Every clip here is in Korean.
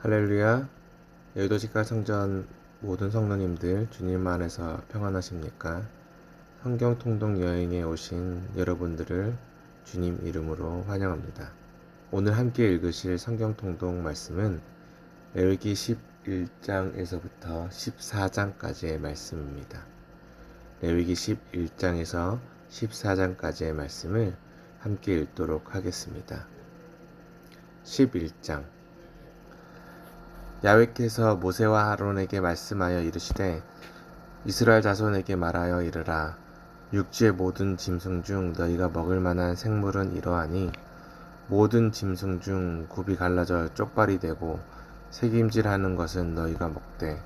할렐루야. 여의도시가 성전 모든 성도님들 주님 안에서 평안하십니까? 성경 통독 여행에 오신 여러분들을 주님 이름으로 환영합니다. 오늘 함께 읽으실 성경 통독 말씀은 레위기 11장에서부터 14장까지의 말씀입니다. 레위기 11장에서 14장까지의 말씀을 함께 읽도록 하겠습니다. 11장 야훼께서 모세와 아론에게 말씀하여 이르시되 이스라엘 자손에게 말하여 이르라. 육지의 모든 짐승 중 너희가 먹을 만한 생물은 이러하니 모든 짐승 중 굽이 갈라져 쪽발이 되고 새김질하는 것은 너희가 먹되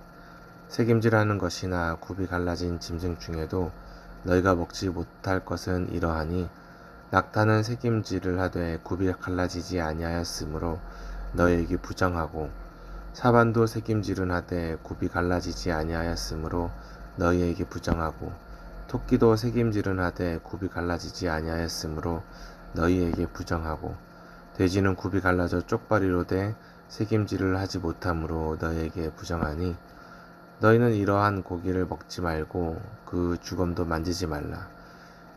새김질하는 것이나 굽이 갈라진 짐승 중에도 너희가 먹지 못할 것은 이러하니 낙타는 새김질을 하되 굽이 갈라지지 아니하였으므로 너희에게 부정하고 사반도 새김질은 하되 굽이 갈라지지 아니하였으므로 너희에게 부정하고 토끼도 새김질은 하되 굽이 갈라지지 아니하였으므로 너희에게 부정하고 돼지는 굽이 갈라져 쪽발이로 돼 새김질을 하지 못하므로 너희에게 부정하니 너희는 이러한 고기를 먹지 말고 그 주검도 만지지 말라.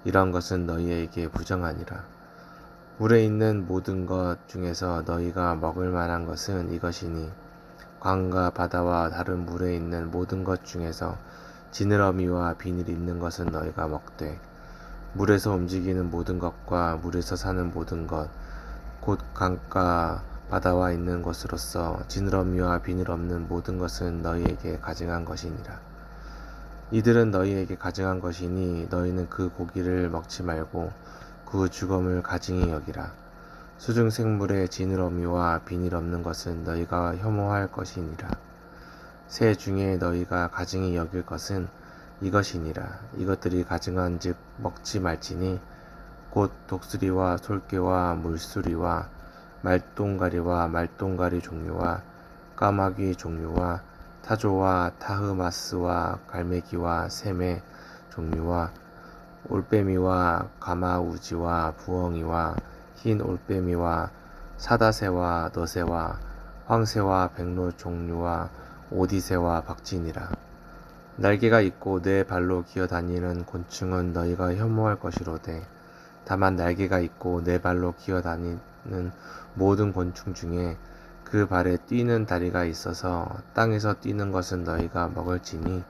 이러한 것은 너희에게 부정하니라. 물에 있는 모든 것 중에서 너희가 먹을 만한 것은 이것이니 강과 바다와 다른 물에 있는 모든 것 중에서 지느러미와 비늘이 있는 것은 너희가 먹되 물에서 움직이는 모든 것과 물에서 사는 모든 것 곧 강과 바다와 있는 것으로서 지느러미와 비늘 없는 모든 것은 너희에게 가증한 것이니라. 이들은 너희에게 가증한 것이니 너희는 그 고기를 먹지 말고 그 주검을 가증히 여기라. 수중생물의 지느러미와 비늘 없는 것은 너희가 혐오할 것이니라. 새 중에 너희가 가증히 여길 것은 이것이니라. 이것들이 가증한 즉 먹지 말지니 곧 독수리와 솔개와 물수리와 말똥가리와 말똥가리 종류와 까마귀 종류와 타조와 타흐마스와 갈매기와 샘의 종류와 올빼미와 가마우지와 부엉이와 흰 올빼미와 사다새와 너새와 황새와 백로 종류와 오디새와 박진이라. 날개가 있고 네 발로 기어다니는 곤충은 너희가 혐오할 것이로되 다만 날개가 있고 네 발로 기어다니는 모든 곤충 중에 그 발에 뛰는 다리가 있어서 땅에서 뛰는 것은 너희가 먹을지니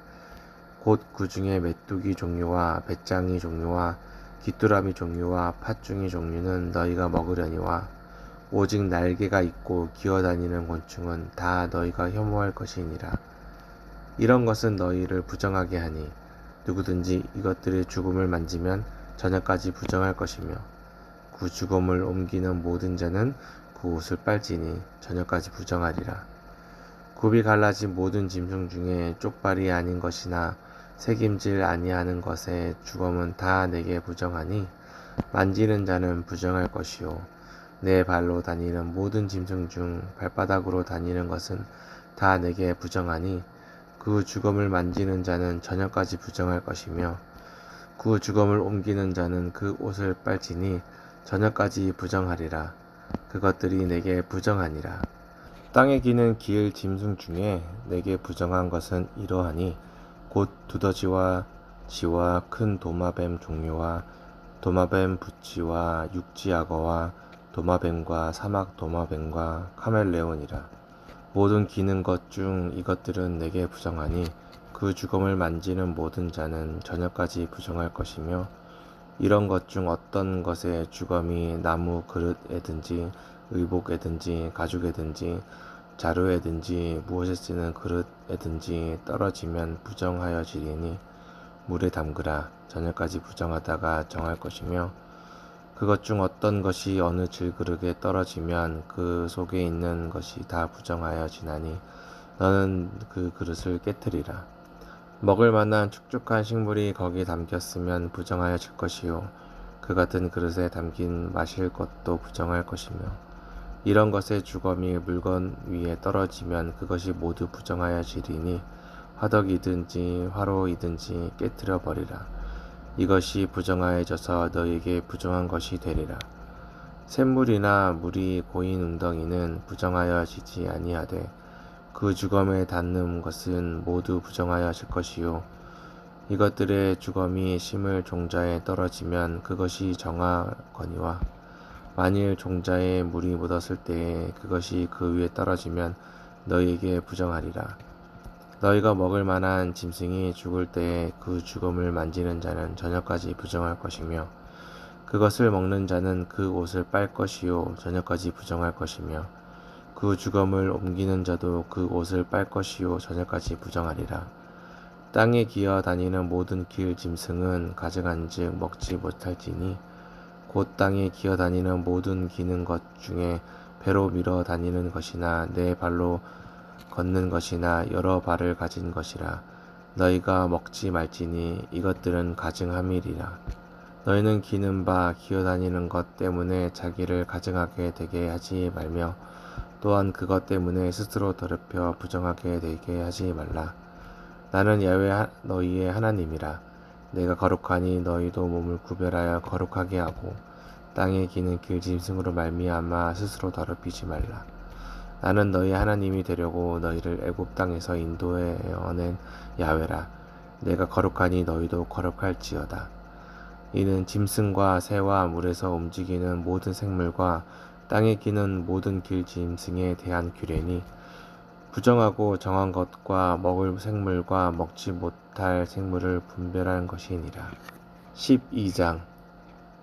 곧 그 중에 메뚜기 종류와 배짱이 종류와 귀뚜라미 종류와 팥중이 종류는 너희가 먹으려니와 오직 날개가 있고 기어다니는 곤충은 다 너희가 혐오할 것이니라. 이런 것은 너희를 부정하게 하니 누구든지 이것들의 죽음을 만지면 저녁까지 부정할 것이며 그 죽음을 옮기는 모든 자는 그 옷을 빨지니 저녁까지 부정하리라. 굽이 갈라진 모든 짐승 중에 쪽발이 아닌 것이나 새김질 아니하는 것의 주검은 다 내게 부정하니 만지는 자는 부정할 것이요 내 발로 다니는 모든 짐승 중 발바닥으로 다니는 것은 다 내게 부정하니 그 주검을 만지는 자는 저녁까지 부정할 것이며 그 주검을 옮기는 자는 그 옷을 빨지니 저녁까지 부정하리라. 그것들이 내게 부정하니라. 땅에 기는 기을 짐승 중에 내게 부정한 것은 이러하니 곧 두더지와 쥐와 큰 도마뱀 종류와 도마뱀 부치와 육지악어와 도마뱀과 사막 도마뱀과 카멜레온이라. 모든 기는 것 중 이것들은 내게 부정하니 그 주검을 만지는 모든 자는 저녁까지 부정할 것이며 이런 것 중 어떤 것의 주검이 나무 그릇에든지 의복에든지 가죽에든지 자루에든지 무엇에 쓰는 그릇에든지 떨어지면 부정하여지리니 물에 담그라. 저녁까지 부정하다가 정할 것이며 그것 중 어떤 것이 어느 질그릇에 떨어지면 그 속에 있는 것이 다 부정하여지나니 너는 그 그릇을 깨뜨리라. 먹을 만한 축축한 식물이 거기 담겼으면 부정하여질 것이요 그 같은 그릇에 담긴 마실 것도 부정할 것이며 이런 것의 주검이 물건 위에 떨어지면 그것이 모두 부정하여지리니 화덕이든지 화로이든지 깨뜨려 버리라. 이것이 부정하여져서 너에게 부정한 것이 되리라. 샘물이나 물이 고인 웅덩이는 부정하여지지 아니하되 그 주검에 닿는 것은 모두 부정하여 하실 것이요 이것들의 주검이 심을 종자에 떨어지면 그것이 정하거니와 만일 종자에 물이 묻었을 때에 그것이 그 위에 떨어지면 너희에게 부정하리라. 너희가 먹을 만한 짐승이 죽을 때에 그 주검을 만지는 자는 저녁까지 부정할 것이며 그것을 먹는 자는 그 옷을 빨 것이요 저녁까지 부정할 것이며 그 주검을 옮기는 자도 그 옷을 빨 것이요 저녁까지 부정하리라. 땅에 기어 다니는 모든 길 짐승은 가증한즉 먹지 못할지니 곧 땅에 기어 다니는 모든 기는 것 중에 배로 밀어 다니는 것이나 네 발로 걷는 것이나 여러 발을 가진 것이라. 너희가 먹지 말지니 이것들은 가증함이리라. 너희는 기는 바 기어 다니는 것 때문에 자기를 가증하게 되게 하지 말며 또한 그것 때문에 스스로 더럽혀 부정하게 되게 하지 말라. 나는 야훼 너희의 하나님이라. 내가 거룩하니 너희도 몸을 구별하여 거룩하게 하고 땅에 기는 길짐승으로 말미암아 스스로 더럽히지 말라. 나는 너희 하나님이 되려고 너희를 애굽 땅에서 인도해어낸 야훼라. 내가 거룩하니 너희도 거룩할지어다. 이는 짐승과 새와 물에서 움직이는 모든 생물과 땅에 기는 모든 길짐승에 대한 규례니 부정하고 정한 것과 먹을 생물과 먹지 못할 생물을 분별하는 것이니라. 12장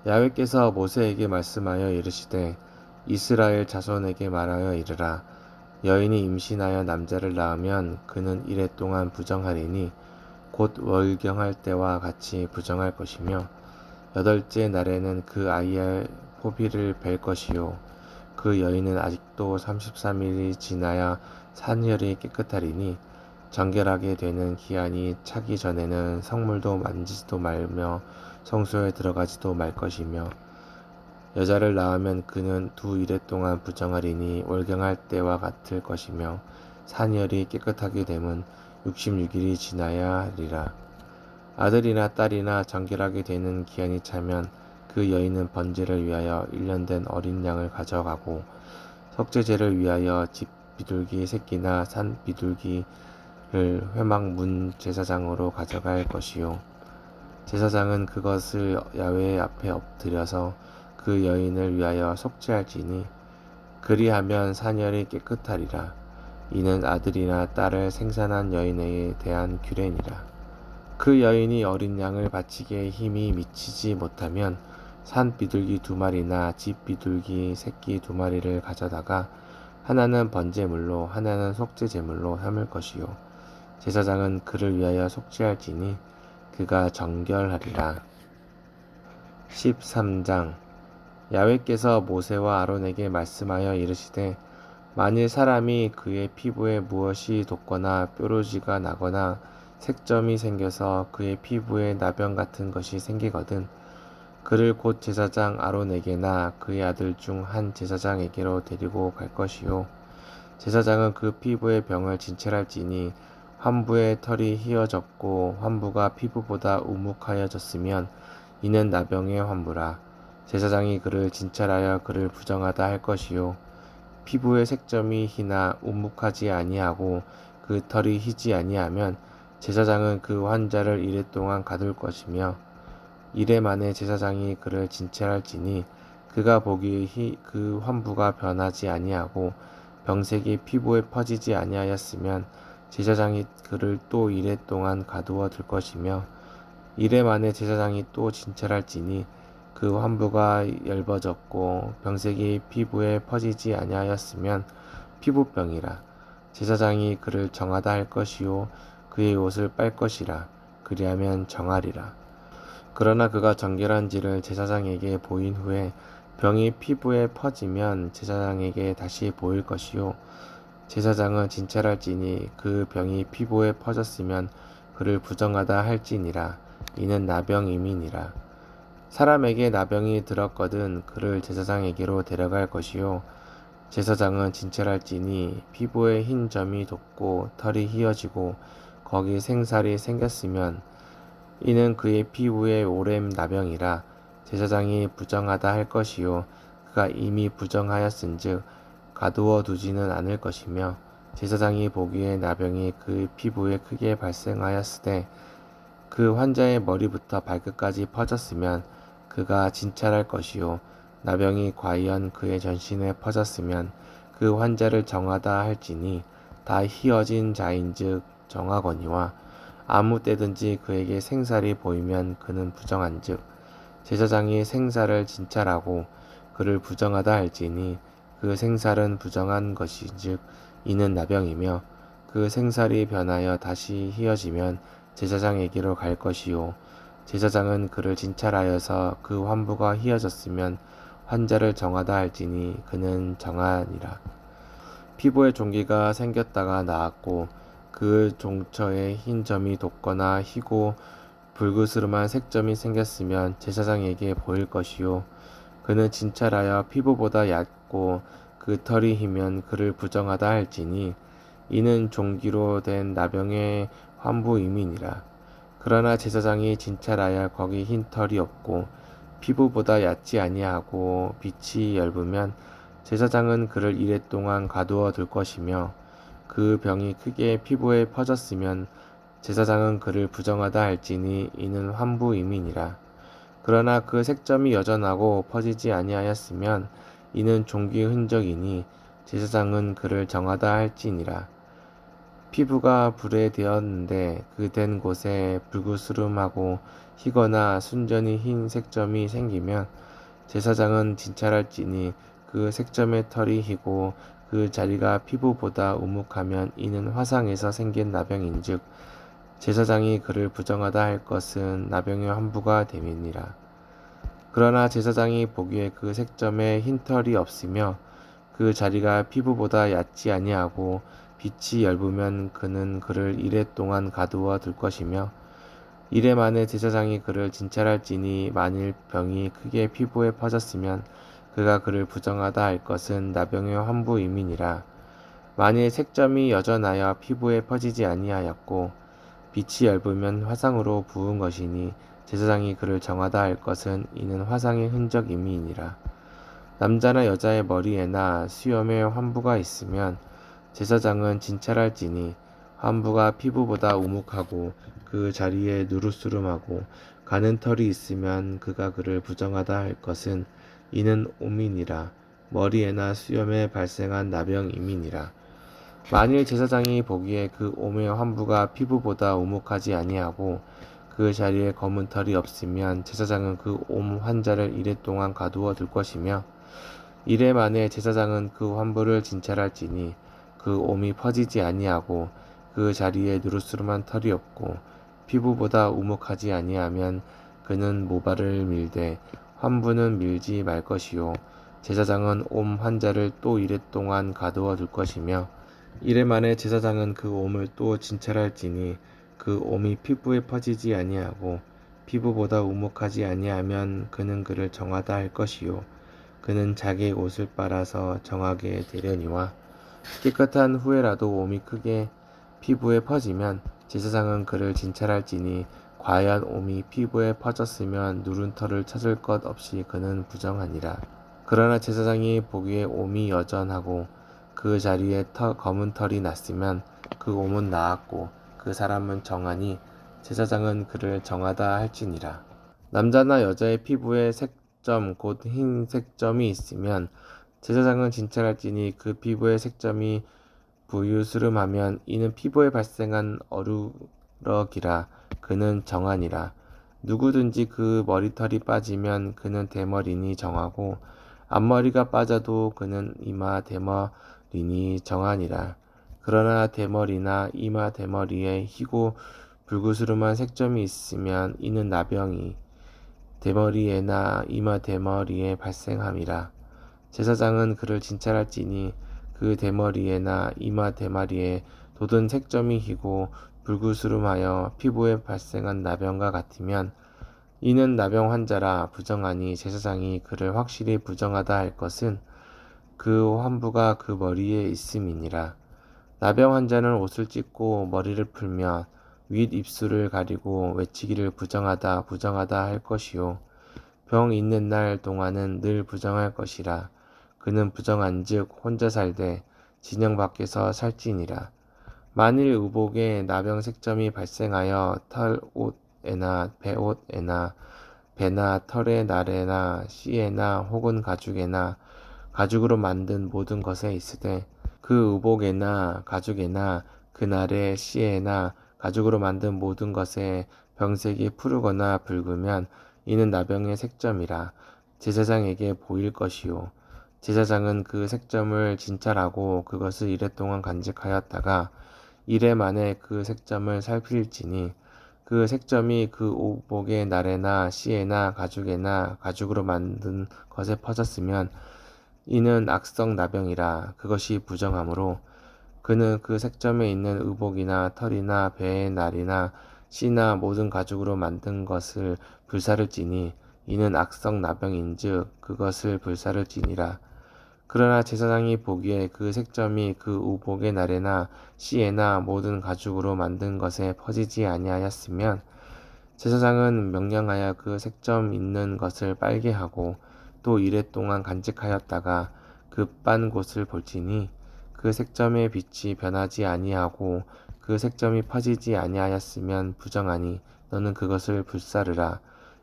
야훼께서 모세에게 말씀하여 이르시되 이스라엘 자손에게 말하여 이르라. 여인이 임신하여 남자를 낳으면 그는 이레 동안 부정하리니 곧 월경할 때와 같이 부정할 것이며 여덟째 날에는 그 아이의 포비를 벨 것이요 그 여인은 아직도 33일이 지나야 산혈이 깨끗하리니 정결하게 되는 기한이 차기 전에는 성물도 만지지도 말며 성소에 들어가지도 말 것이며 여자를 낳으면 그는 2일 동안 부정하리니 월경할 때와 같을 것이며 산혈이 깨끗하게 되면 66일이 지나야 하리라. 아들이나 딸이나 정결하게 되는 기한이 차면 그 여인은 번제를 위하여 1년 된 어린 양을 가져가고 속죄제를 위하여 집 비둘기 새끼나 산 비둘기를 회막 문 제사장으로 가져갈 것이요 제사장은 그것을 야훼 앞에 엎드려서 그 여인을 위하여 속죄할지니 그리하면 산혈이 깨끗하리라. 이는 아들이나 딸을 생산한 여인에 대한 규례니라. 그 여인이 어린 양을 바치기에 힘이 미치지 못하면 산 비둘기 2마리나 집 비둘기 새끼 2마리를 가져다가 하나는 번제물로 하나는 속죄제물로 삼을 것이요 제사장은 그를 위하여 속죄할지니 그가 정결하리라. 13장 야훼께서 모세와 아론에게 말씀하여 이르시되 만일 사람이 그의 피부에 무엇이 돋거나 뾰루지가 나거나 색점이 생겨서 그의 피부에 나병 같은 것이 생기거든 그를 곧 제사장 아론에게나 그의 아들 중 한 제사장에게로 데리고 갈 것이요 제사장은 그 피부의 병을 진찰할지니 환부의 털이 휘어졌고 환부가 피부보다 우묵하여졌으면 이는 나병의 환부라. 제사장이 그를 진찰하여 그를 부정하다 할 것이요 피부의 색점이 희나 우묵하지 아니하고 그 털이 희지 아니하면 제사장은 그 환자를 이레 동안 가둘 것이며 이레 만에 제사장이 그를 진찰할지니 그가 보기에 그 환부가 변하지 아니하고 병색이 피부에 퍼지지 아니하였으면 제사장이 그를 또 이레 동안 가두어 둘 것이며 이레 만에 제사장이 또 진찰할지니 그 환부가 엷어졌고 병색이 피부에 퍼지지 아니하였으면 피부병이라. 제사장이 그를 정하다 할 것이요 그의 옷을 빨 것이라. 그리하면 정하리라. 그러나 그가 정결한지를 제사장에게 보인 후에 병이 피부에 퍼지면 제사장에게 다시 보일 것이요 제사장은 진찰할지니 그 병이 피부에 퍼졌으면 그를 부정하다 할지니라. 이는 나병임이니라. 사람에게 나병이 들었거든 그를 제사장에게로 데려갈 것이요 제사장은 진찰할지니 피부에 흰 점이 돋고 털이 휘어지고 거기 생살이 생겼으면 이는 그의 피부에 오렘 나병이라. 제사장이 부정하다 할 것이요 그가 이미 부정하였은즉 가두어 두지는 않을 것이며 제사장이 보기에 나병이 그 피부에 크게 발생하였으되 그 환자의 머리부터 발끝까지 퍼졌으면 그가 진찰할 것이요 나병이 과연 그의 전신에 퍼졌으면 그 환자를 정하다 할지니 다 희어진 자인즉 정하거니와 아무 때든지 그에게 생살이 보이면 그는 부정한즉 제사장이 생살을 진찰하고 그를 부정하다 할지니 그 생살은 부정한 것인즉 이는 나병이며 그 생살이 변하여 다시 희어지면 제사장에게로 갈 것이요 제사장은 그를 진찰하여서 그 환부가 희어졌으면 환자를 정하다 할지니 그는 정하니라. 피부에 종기가 생겼다가 나았고 그 종처에 흰 점이 돋거나 희고 불그스름한 색점이 생겼으면 제사장에게 보일 것이요 그는 진찰하여 피부보다 얕고 그 털이 희면 그를 부정하다 할지니 이는 종기로 된 나병의 환부임이니라. 그러나 제사장이 진찰하여 거기 흰 털이 없고 피부보다 얕지 아니하고 빛이 엷으면 제사장은 그를 이레 동안 가두어 둘 것이며 그 병이 크게 피부에 퍼졌으면 제사장은 그를 부정하다 할지니 이는 환부임이니라. 그러나 그 색점이 여전하고 퍼지지 아니하였으면 이는 종기의 흔적이니 제사장은 그를 정하다 할지니라. 피부가 불에 되었는데 그 된 곳에 불구스름하고 희거나 순전히 흰 색점이 생기면 제사장은 진찰할지니 그 색점의 털이 희고 그 자리가 피부보다 우묵하면 이는 화상에서 생긴 나병인즉 제사장이 그를 부정하다 할 것은 나병의 환부가 됨이니라. 그러나 제사장이 보기에 그 색점에 흰 털이 없으며 그 자리가 피부보다 얕지 아니하고 빛이 엷으면 그는 그를 이레 동안 가두어 둘 것이며 이레 만에 제사장이 그를 진찰할지니 만일 병이 크게 피부에 퍼졌으면 그가 그를 부정하다 할 것은 나병의 환부임이니라. 만일 색점이 여전하여 피부에 퍼지지 아니하였고 빛이 엷으면 화상으로 부은 것이니 제사장이 그를 정하다 할 것은 이는 화상의 흔적임이니라. 남자나 여자의 머리에나 수염에 환부가 있으면 제사장은 진찰할지니 환부가 피부보다 우묵하고 그 자리에 누르스름하고 가는 털이 있으면 그가 그를 부정하다 할 것은 이는 오민이라. 머리에나 수염에 발생한 나병임이니라. 만일 제사장이 보기에 그 옴의 환부가 피부보다 우묵하지 아니하고 그 자리에 검은 털이 없으면 제사장은 그 옴 환자를 이레 동안 가두어 둘 것이며 이레 만에 제사장은 그 환부를 진찰할지니 그 옴이 퍼지지 아니하고 그 자리에 누르스름한 털이 없고 피부보다 우묵하지 아니하면 그는 모발을 밀되 환부는 밀지 말 것이요 제사장은 옴 환자를 또 이레 동안 가두어 둘 것이며 이레 만에 제사장은 그 옴을 또 진찰할지니 그 옴이 피부에 퍼지지 아니하고 피부보다 우묵하지 아니하면 그는 그를 정하다 할 것이요 그는 자기의 옷을 빨아서 정하게 되려니와 깨끗한 후에라도 옴이 크게 피부에 퍼지면 제사장은 그를 진찰할지니 과연 옴이 피부에 퍼졌으면 누른 털을 찾을 것 없이 그는 부정하니라. 그러나 제사장이 보기에 옴이 여전하고 그 자리에 검은 털이 났으면 그 옴은 나았고 그 사람은 정하니 제사장은 그를 정하다 할지니라. 남자나 여자의 피부에 색점 곧 흰 색점이 있으면 제사장은 진찰할지니 그 피부의 색점이 부유스름하면 이는 피부에 발생한 어루럭이라. 그는 정하니라. 누구든지 그 머리털이 빠지면 그는 대머리니 정하고 앞머리가 빠져도 그는 이마 대머리니 정하니라. 그러나 대머리나 이마 대머리에 희고 불구스름한 색점이 있으면 이는 나병이 대머리에나 이마 대머리에 발생함이라. 제사장은 그를 진찰할지니 그 대머리에나 이마 대머리에 돋은 색점이 희고 불구스름하여 피부에 발생한 나병과 같으면 이는 나병 환자라 부정하니 제사장이 그를 확실히 부정하다 할 것은 그 환부가 그 머리에 있음이니라. 나병 환자는 옷을 찢고 머리를 풀며 윗 입술을 가리고 외치기를 부정하다 부정하다 할 것이요 병 있는 날 동안은 늘 부정할 것이라. 그는 부정한즉 혼자 살되 진영 밖에서 살지니라. 만일 의복에 나병 색점이 발생하여 털 옷에나 배옷에나 배나 털의 날에나 씨에나 혹은 가죽에나 가죽으로 만든 모든 것에 있으되 그 의복에나 가죽에나 그날의 씨에나 가죽으로 만든 모든 것에 병색이 푸르거나 붉으면 이는 나병의 색점이라 제사장에게 보일 것이요 제사장은 그 색점을 진찰하고 그것을 이래 동안 간직하였다가 이래 만에 그 색점을 살필지니 그 색점이 그 오복의 날에나 씨에나 가죽에나 가죽으로 만든 것에 퍼졌으면 이는 악성 나병이라 그것이 부정하므로 그는 그 색점에 있는 의복이나 털이나 배의 날이나 씨나 모든 가죽으로 만든 것을 불사를지니 이는 악성 나병인즉 그것을 불사를지니라. 그러나 제사장이 보기에 그 색점이 그 의복의 날에나 씨에나 모든 가죽으로 만든 것에 퍼지지 아니하였으면 제사장은 명령하여 그 색점 있는 것을 빨게 하고 또 이레 동안 간직하였다가 그 빤 곳을 볼지니 그 색점의 빛이 변하지 아니하고 그 색점이 퍼지지 아니하였으면 부정하니 너는 그것을 불사르라.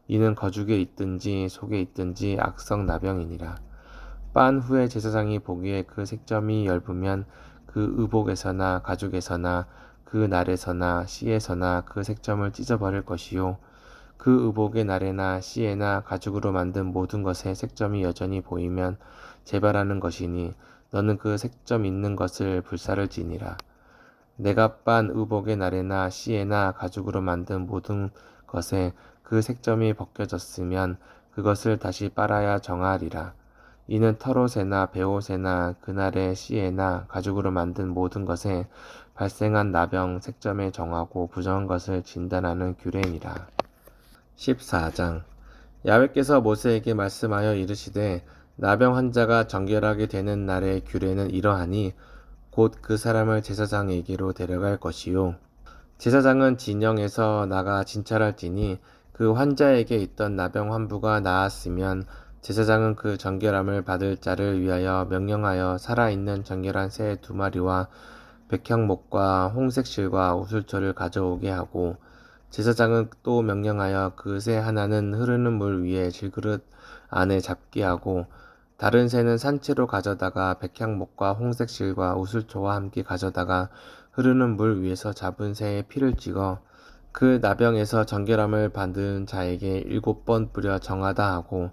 이는 거죽에 있든지 속에 있든지 악성 나병이니라. 빤 후에 제사장이 보기에 그 색점이 엷으면 그 의복에서나 가죽에서나 그 날에서나 씨에서나 그 색점을 찢어버릴 것이요 그 의복의 날에나 씨에나 가죽으로 만든 모든 것에 색점이 여전히 보이면 재발하는 것이니 너는 그 색점 있는 것을 불사를지니라. 내가 빤 의복의 날에나 씨에나 가죽으로 만든 모든 것에 그 색점이 벗겨졌으면 그것을 다시 빨아야 정하리라. 이는 털옷에나 배옷에나 그날의 씨에나 가죽으로 만든 모든 것에 발생한 나병 색점에 정하고 부정한 것을 진단하는 규례니라. 14장 야훼께서 모세에게 말씀하여 이르시되 나병 환자가 정결하게 되는 날의 규례는 이러하니 곧 그 사람을 제사장에게로 데려갈 것이요 제사장은 진영에서 나가 진찰할지니 그 환자에게 있던 나병 환부가 나았으면 제사장은 그 정결함을 받을 자를 위하여 명령하여 살아있는 정결한 새 2마리와 백향목과 홍색 실과 우슬초를 가져오게 하고 제사장은 또 명령하여 그 새 하나는 흐르는 물 위에 질그릇 안에 잡게 하고 다른 새는 산채로 가져다가 백향목과 홍색 실과 우슬초와 함께 가져다가 흐르는 물 위에서 잡은 새의 피를 찍어 그 나병에서 정결함을 받은 자에게 7번 뿌려 정하다 하고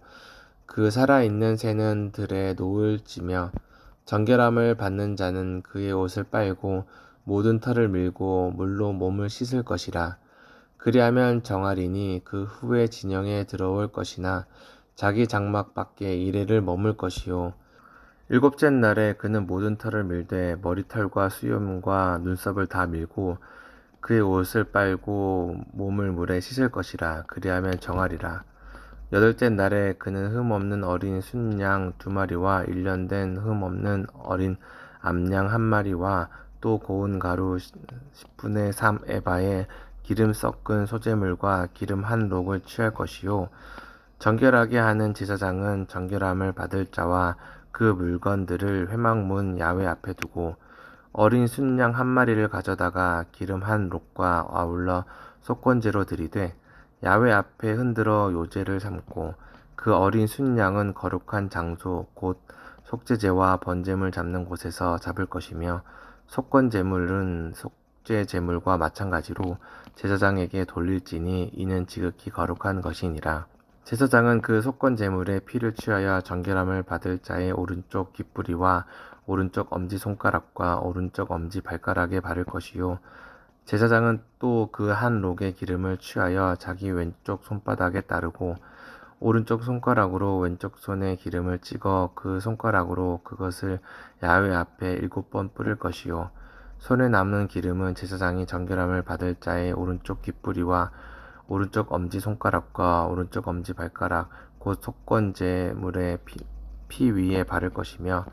그 살아있는 새는 들에 노을 지며 정결함을 받는 자는 그의 옷을 빨고 모든 털을 밀고 물로 몸을 씻을 것이라. 그리하면 정하리니 그 후에 진영에 들어올 것이나 자기 장막 밖에 이레를 머물 것이요 7째 날에 그는 모든 털을 밀되 머리털과 수염과 눈썹을 다 밀고 그의 옷을 빨고 몸을 물에 씻을 것이라. 그리하면 정하리라. 8째 날에 그는 흠없는 어린 순양 2마리와 1년 된 흠없는 어린 암양 1마리와 또 고운 가루 10분의 3 에바에 기름 섞은 소재물과 기름 1록을 취할 것이요 정결하게 하는 제사장은 정결함을 받을 자와 그 물건들을 회막문 야훼 앞에 두고 어린 순양 1마리를 가져다가 기름 1록과 아울러 속건제로 드리되 야훼 앞에 흔들어 요제를 삼고 그 어린 순양은 거룩한 장소 곧 속죄제와 번제물 잡는 곳에서 잡을 것이며 속건제물은 속죄제물과 마찬가지로 제사장에게 돌릴지니 이는 지극히 거룩한 것이니라. 제사장은 그 속건제물의 피를 취하여 정결함을 받을 자의 오른쪽 귓부리와 오른쪽 엄지손가락과 오른쪽 엄지발가락에 바를 것이요 제사장은 또 그 1록의 기름을 취하여 자기 왼쪽 손바닥에 따르고 오른쪽 손가락으로 왼쪽 손에 기름을 찍어 그 손가락으로 그것을 야훼 앞에 7번 뿌릴 것이요 손에 남는 기름은 제사장이 정결함을 받을 자의 오른쪽 귓부리와 오른쪽 엄지손가락과 오른쪽 엄지발가락 곧 속건제물의 피 위에 바를 것이며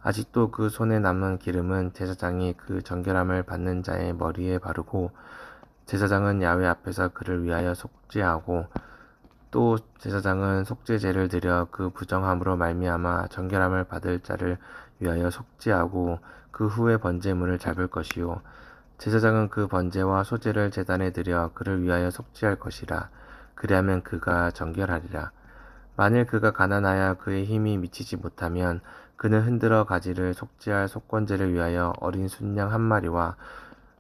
아직도 그 손에 남는 기름은 제사장이 그 정결함을 받는 자의 머리에 바르고 제사장은 야훼 앞에서 그를 위하여 속죄하고 또 제사장은 속죄제를 드려 그 부정함으로 말미암아 정결함을 받을 자를 위하여 속죄하고 그 후에 번제물을 잡을 것이요 제사장은 그 번제와 소제를 제단에 드려 그를 위하여 속죄할 것이라. 그리하면 그가 정결하리라. 만일 그가 가난하여 그의 힘이 미치지 못하면 그는 흔들어 가지를 속죄할 속건제를 위하여 어린 순양 한 마리와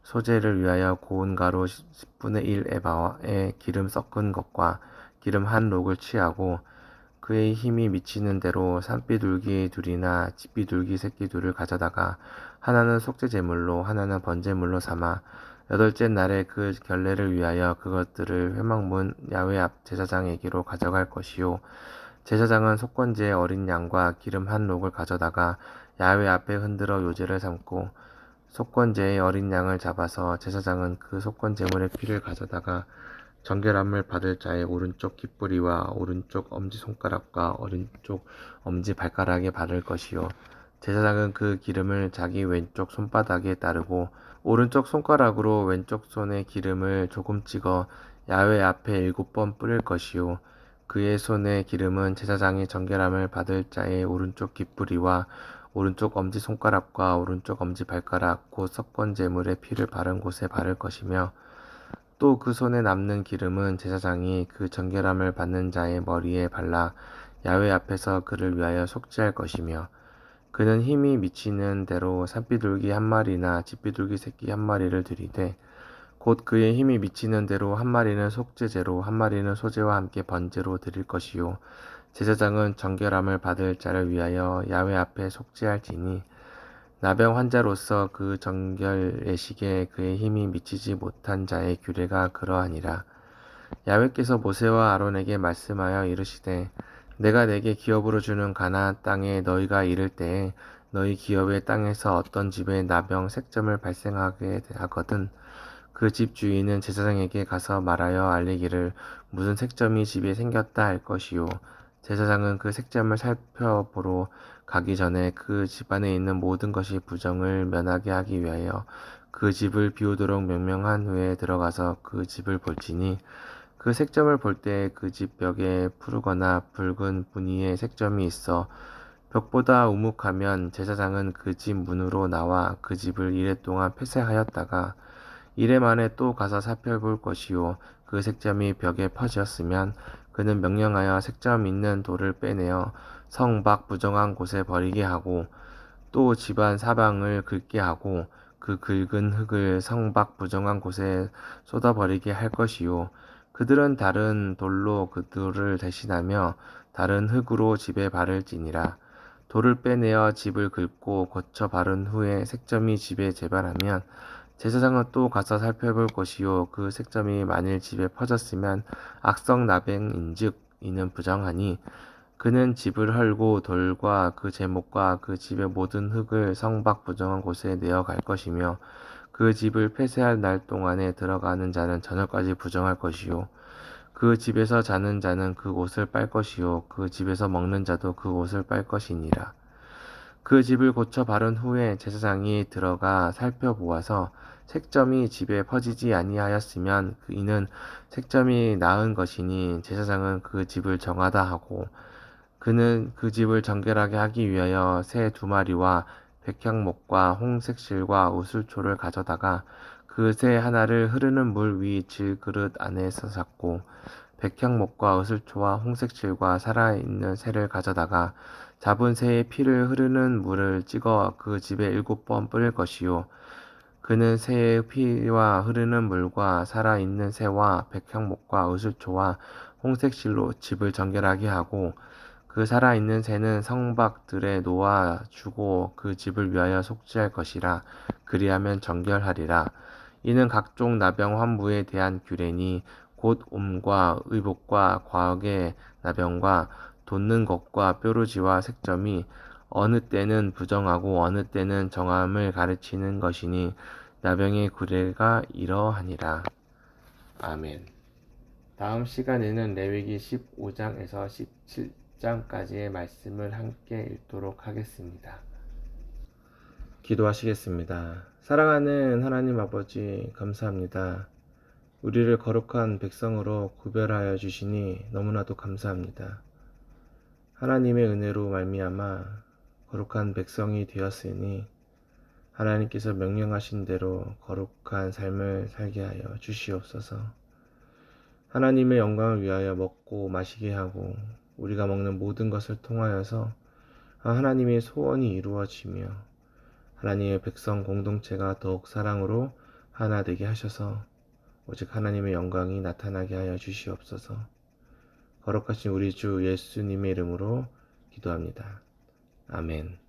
소제를 위하여 고운 가루 10분의 1 에바에 기름 섞은 것과 기름 한 록을 취하고 그의 힘이 미치는 대로 산비둘기 둘이나 집비둘기 새끼 둘을 가져다가 하나는 속죄 제물로 하나는 번제물로 삼아 여덟째 날에 그 결례를 위하여 그것들을 회막문 야외 앞 제사장에게로 가져갈 것이요 제사장은 속건제의 어린 양과 기름 한 록을 가져다가 야외 앞에 흔들어 요제를 삼고 속건제의 어린 양을 잡아서 제사장은 그 속건제물의 피를 가져다가 정결함을 받을 자의 오른쪽 깃뿌리와 오른쪽 엄지손가락과 오른쪽 엄지발가락에 바를 것이요 제사장은 그 기름을 자기 왼쪽 손바닥에 따르고 오른쪽 손가락으로 왼쪽 손에 기름을 조금 찍어 야훼 앞에 7번 뿌릴 것이요 그의 손의 기름은 제사장이 정결함을 받을 자의 오른쪽 깃뿌리와 오른쪽 엄지손가락과 오른쪽 엄지발가락 곧 속건제물의 피를 바른 곳에 바를 것이며 또 그 손에 남는 기름은 제사장이 그 정결함을 받는 자의 머리에 발라 야훼 앞에서 그를 위하여 속죄할 것이며 그는 힘이 미치는 대로 산비둘기 한 마리나 집비둘기 새끼 한 마리를 드리되 곧 그의 힘이 미치는 대로 한 마리는 속죄제로 한 마리는 소제와 함께 번제로 드릴 것이요 제사장은 정결함을 받을 자를 위하여 야훼 앞에 속죄할지니 나병 환자로서 그 정결 예식에 그의 힘이 미치지 못한 자의 규례가 그러하니라. 야훼께서 모세와 아론에게 말씀하여 이르시되 내가 내게 기업으로 주는 가나안 땅에 너희가 이를 때에 너희 기업의 땅에서 어떤 집에 나병 색점을 발생하게 하거든 그 집 주인은 제사장에게 가서 말하여 알리기를 무슨 색점이 집에 생겼다 할 것이요 제사장은 그 색점을 살펴보러 가기 전에 그 집안에 있는 모든 것이 부정을 면하게 하기 위하여 그 집을 비우도록 명령한 후에 들어가서 그 집을 볼지니 그 색점을 볼 때 그 집 벽에 푸르거나 붉은 무늬의 색점이 있어 벽보다 우묵하면 제사장은 그 집 문으로 나와 그 집을 이레 동안 폐쇄하였다가 이레 만에 또 가서 살펴볼 것이요 그 색점이 벽에 퍼졌으면 그는 명령하여 색점 있는 돌을 빼내어 성 밖 부정한 곳에 버리게 하고 또 집안 사방을 긁게 하고 그 긁은 흙을 성 밖 부정한 곳에 쏟아버리게 할 것이요 그들은 다른 돌로 그 돌을 대신하며 다른 흙으로 집에 바를지니라 돌을 빼내어 집을 긁고 고쳐 바른 후에 색점이 집에 재발하면 제사장은 또 가서 살펴볼 것이요 그 색점이 만일 집에 퍼졌으면 악성 나병인즉 이는 부정하니 그는 집을 헐고 돌과 그 제목과 그 집의 모든 흙을 성 밖 부정한 곳에 내어 갈 것이며 그 집을 폐쇄할 날 동안에 들어가는 자는 저녁까지 부정할 것이요 그 집에서 자는 자는 그 옷을 빨 것이요 그 집에서 먹는 자도 그 옷을 빨 것이니라 그 집을 고쳐 바른 후에 제사장이 들어가 살펴보아서 색점이 집에 퍼지지 아니하였으면 이는 색점이 나은 것이니 제사장은 그 집을 정하다 하고 그는 그 집을 정결하게 하기 위하여 새 2마리와 백향목과 홍색 실과 우슬초를 가져다가 그 새 하나를 흐르는 물 위 질그릇 안에서 잡고 백향목과 우슬초와 홍색 실과 살아있는 새를 가져다가 잡은 새의 피를 흐르는 물을 찍어 그 집에 7번 뿌릴 것이요 그는 새의 피와 흐르는 물과 살아있는 새와 백향목과 우슬초와 홍색 실로 집을 정결하게 하고 그 살아있는 새는 성박들에 놓아 주고 그 집을 위하여 속죄할 것이라 그리하면 정결하리라 이는 각종 나병 환부에 대한 규례니 곧 옴과 의복과 과학의 나병과 돋는 것과 뾰루지와 색점이 어느 때는 부정하고 어느 때는 정함을 가르치는 것이니 나병의 규례가 이러하니라. 아멘. 다음 시간에는 레위기 15장에서 17장까지의 말씀을 함께 읽도록 하겠습니다. 기도하시겠습니다. 사랑하는 하나님 아버지 감사합니다. 우리를 거룩한 백성으로 구별하여 주시니 너무나도 감사합니다. 하나님의 은혜로 말미암아 거룩한 백성이 되었으니 하나님께서 명령하신 대로 거룩한 삶을 살게 하여 주시옵소서. 하나님의 영광을 위하여 먹고 마시게 하고 우리가 먹는 모든 것을 통하여서 하나님의 소원이 이루어지며 하나님의 백성 공동체가 더욱 사랑으로 하나 되게 하셔서 오직 하나님의 영광이 나타나게 하여 주시옵소서. 거룩하신 우리 주 예수님의 이름으로 기도합니다. 아멘.